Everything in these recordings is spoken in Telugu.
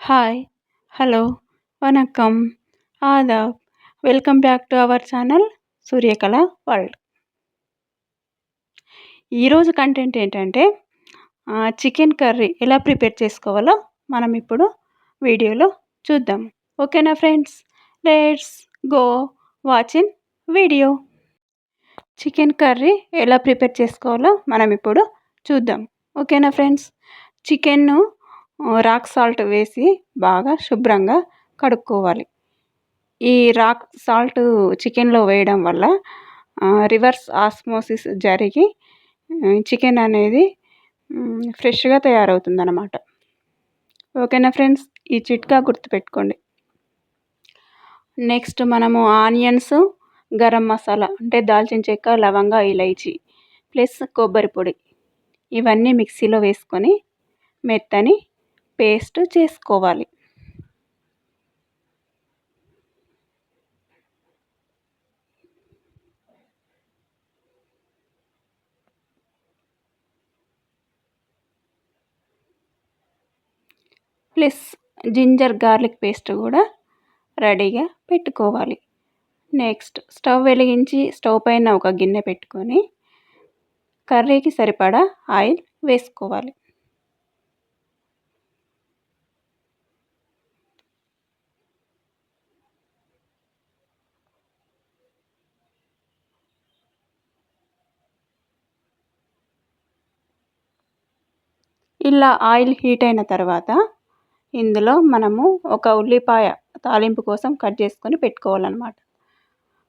హాయ్, హలో, వణక్కం, ఆదాబ్. Welcome back to our channel Suryakala world. ఈరోజు కంటెంట్ ఏంటంటే చికెన్ కర్రీ ఎలా ప్రిపేర్ చేసుకోవాలో మనం ఇప్పుడు వీడియోలో చూద్దాం. ఓకేనా friends? Let's go watch in video. Chicken curry ఎలా ప్రిపేర్ చేసుకోవాలో మనం ఇప్పుడు చూద్దాం. ఓకేనా ఫ్రెండ్స్? చికెన్ను రాక్ సాల్ట్ వేసి బాగా శుభ్రంగా కడుక్కోవాలి. ఈ రాక్ సాల్ట్ చికెన్లో వేయడం వల్ల రివర్స్ ఆస్మోసిస్ జరిగి చికెన్ అనేది ఫ్రెష్గా తయారవుతుందన్నమాట. ఓకేనా ఫ్రెండ్స్? ఈ చిట్కా గుర్తుపెట్టుకోండి. నెక్స్ట్ మనము ఆనియన్స్, గరం మసాలా అంటే దాల్చిన చెక్క, లవంగ, ఇలైచి ప్లస్ కొబ్బరి పొడి ఇవన్నీ మిక్సీలో వేసుకొని మెత్తని పేస్ట్ చేసుకోవాలి. ప్లస్ జింజర్ గార్లిక్ పేస్ట్ కూడా రెడీగా పెట్టుకోవాలి. నెక్స్ట్ స్టవ్ వెలిగించి స్టవ్ పైన ఒక గిన్నె పెట్టుకొని కర్రీకి సరిపడా ఆయిల్ వేసుకోవాలి. ఇలా ఆయిల్ హీట్ అయిన తర్వాత ఇందులో మనము ఒక ఉల్లిపాయ తాలింపు కోసం కట్ చేసుకొని పెట్టుకోవాలన్నమాట.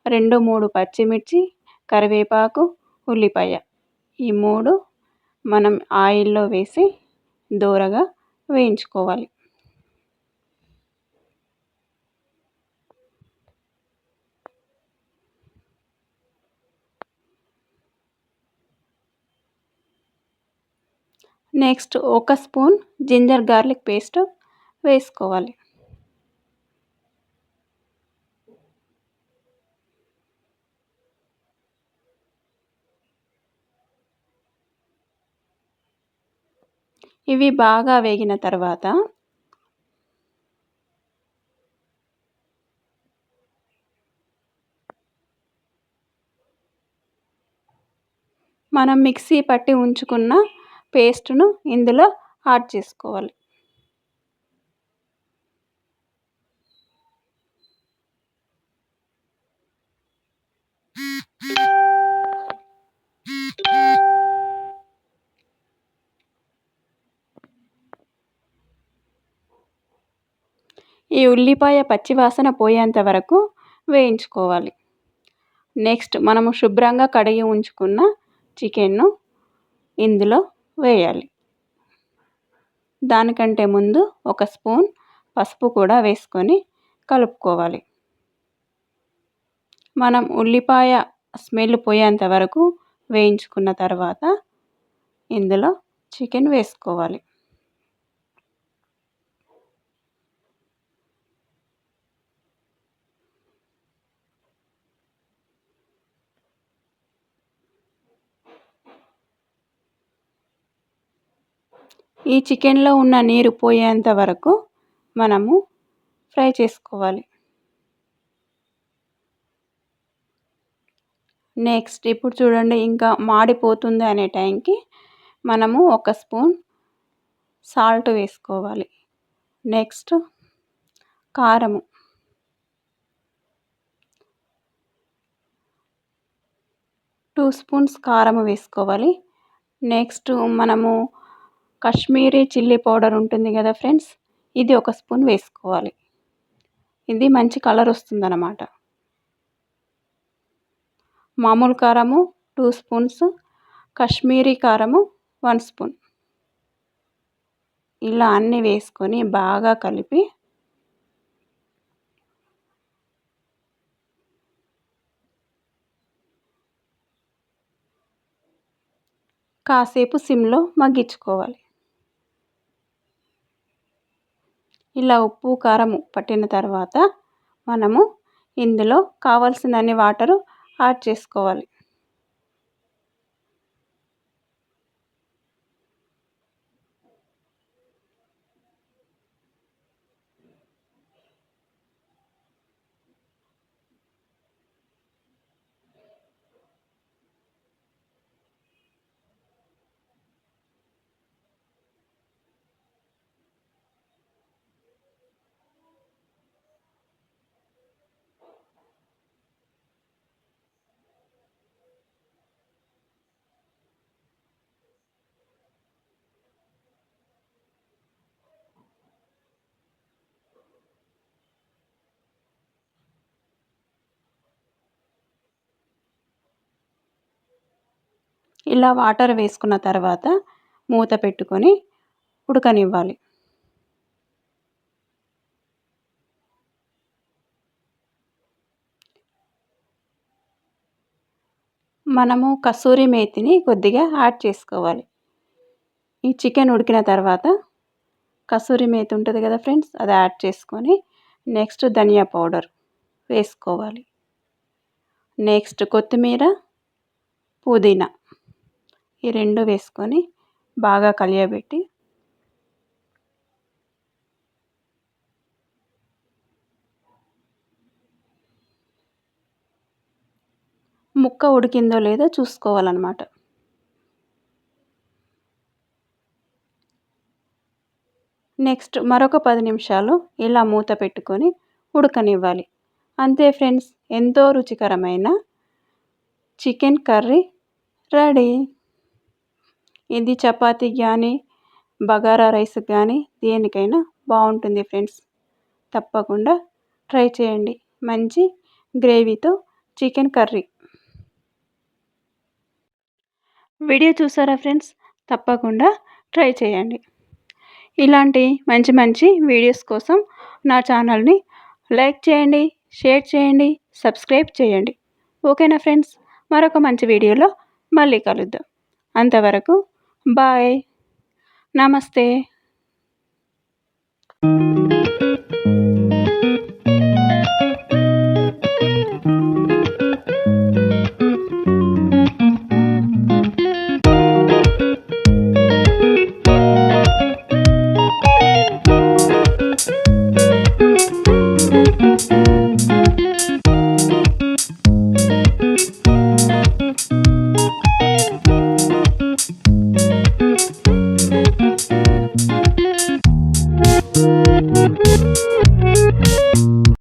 2-3 పచ్చిమిర్చి, కరివేపాకు, ఉల్లిపాయ ఈ 3 మనం ఆయిల్లో వేసి దోరగా వేయించుకోవాలి. Next 1 spoon ginger garlic paste వేసుకోవాలి. ఇవి బాగా వేగిన తర్వాత మనం మిక్సీ పట్టి ఉంచుకున్న పేస్ట్ను ఇందులో యాడ్ చేసుకోవాలి. ఈ ఉల్లిపాయ పచ్చివాసన పోయేంత వరకు వేయించుకోవాలి. నెక్స్ట్ మనము శుభ్రంగా కడిగి ఉంచుకున్న చికెన్ను ఇందులో వేయాలి. దానికంటే ముందు 1 స్పూన్ పసుపు కూడా వేసుకొని కలుపుకోవాలి. మనం ఉల్లిపాయ స్మెల్ పోయేంత వరకు వేయించుకున్న తర్వాత ఇందులో చికెన్ వేసుకోవాలి. ఈ చికెన్లో ఉన్న నీరు పోయేంత వరకు మనము ఫ్రై చేసుకోవాలి. నెక్స్ట్ ఇప్పుడు చూడండి, ఇంకా మాడిపోతుంది అనే టైంకి మనము 1 స్పూన్ సాల్ట్ వేసుకోవాలి. నెక్స్ట్ కారము 2 స్పూన్స్ కారం వేసుకోవాలి. నెక్స్ట్ మనము కాశ్మీరీ చిల్లీ పౌడర్ ఉంటుంది కదా ఫ్రెండ్స్, ఇది 1 స్పూన్ వేసుకోవాలి. ఇది మంచి కలర్ వస్తుందన్నమాట. మామూలు కారము 2 స్పూన్స్, కాశ్మీరీ కారము 1 స్పూన్. ఇలా అన్నీ వేసుకొని బాగా కలిపి కాసేపు సిమ్లో మగ్గించుకోవాలి. ఇలా ఉప్పు కారం పట్టిన తర్వాత మనము ఇందులో కావాల్సినన్ని వాటరు యాడ్ చేసుకోవాలి. ఇలా వాటర్ వేసుకున్న తర్వాత మూత పెట్టుకొని ఉడకనివ్వాలి. మనము కసూరి మేతిని కొద్దిగా యాడ్ చేసుకోవాలి. ఈ చికెన్ ఉడికిన తర్వాత కసూరి మేతి ఉంటుంది కదా ఫ్రెండ్స్, అది యాడ్ చేసుకొని నెక్స్ట్ ధనియా పౌడర్ వేసుకోవాలి. నెక్స్ట్ కొత్తిమీర, పుదీనా ఈ రెండు వేసుకొని బాగా కలియబెట్టి ముక్క ఉడికిందో లేదో చూసుకోవాలన్నమాట. నెక్స్ట్ మరొక 10 నిమిషాలు ఇలా మూత పెట్టుకొని ఉడకనివ్వాలి. అంతే ఫ్రెండ్స్, ఎంతో రుచికరమైన చికెన్ కర్రీ రెడీ. ఇది చపాతీ కానీ బగారా రైస్ కానీ దేనికైనా బాగుంటుంది ఫ్రెండ్స్. తప్పకుండా ట్రై చేయండి. మంచి గ్రేవీతో చికెన్ కర్రీ. వీడియో చూసారా ఫ్రెండ్స్? తప్పకుండా ట్రై చేయండి. ఇలాంటి మంచి మంచి వీడియోస్ కోసం నా ఛానల్ని లైక్ చేయండి, షేర్ చేయండి, సబ్స్క్రైబ్ చేయండి. ఓకేనా ఫ్రెండ్స్? మరొక మంచి వీడియోలో మళ్ళీ కలుద్దాం. అంతవరకు బాయ్, నమస్తే.